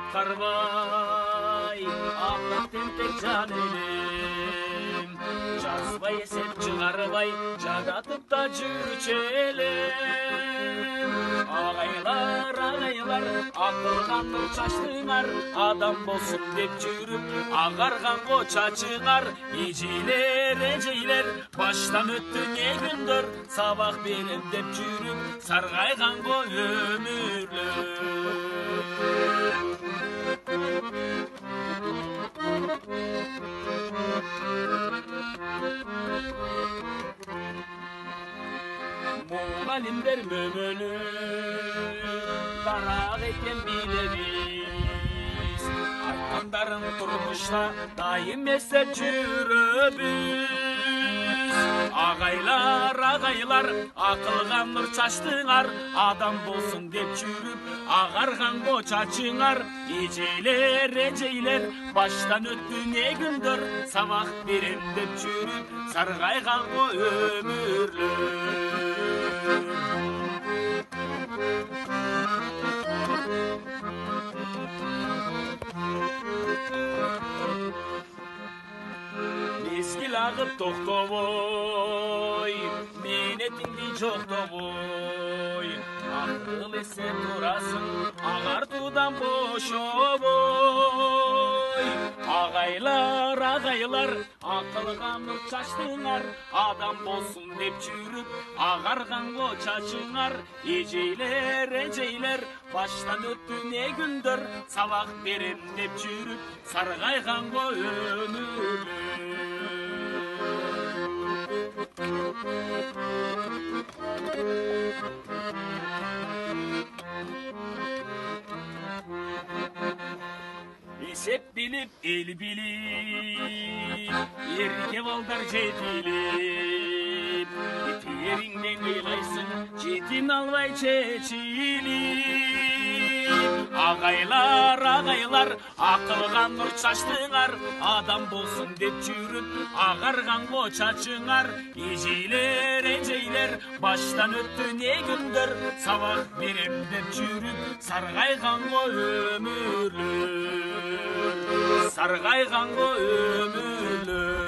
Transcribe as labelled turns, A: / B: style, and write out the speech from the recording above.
A: атқарбай ақтап тентек жан елем жазбай есеп шығарбай жадатып та жүрчү элем ағайлар ақылғанды шаштыңар адам болсын деп жүріп ағарғанго чачыңар ежейлер баштан өтті не күндер сабақ берем деп жүріп сарғайғанго өмірлер мұғалімдер мөмөлі дарақ екен билебіз айтқандарын тұрмышта дайым естеп жүрөбүз ағайлар ақылға нұр шаштыңар адам болсын деп жүріп ағарғанго чачыңар ежейлер баштан өтті не күндер сабақ берем деп жүріп сарғайғанго өмірлер мезгил ағып тоқтобой менетіңді жоқтобой ақыл есе турасың ағартудан бошобой ағайлар ақылға нұр шаштыңар адам болсын деп жүріп ағарғанго чачыңар ежейлер баштан өтті не күндер сабақ берем деп жүріп сарғайғанго өмірлер есеп біліп ел біліп ерке балдар жетіліп теріңнен ойлайсың жетін албай чечиліп ағайлар ақылға нұр шаштыңар адам болсын деп жүріп ағарғанго чачыңар ежейлер баштан өтті не күндер сабақ берем деп жүріп сарғайғанго өмірлер сарғайғанго өмірлер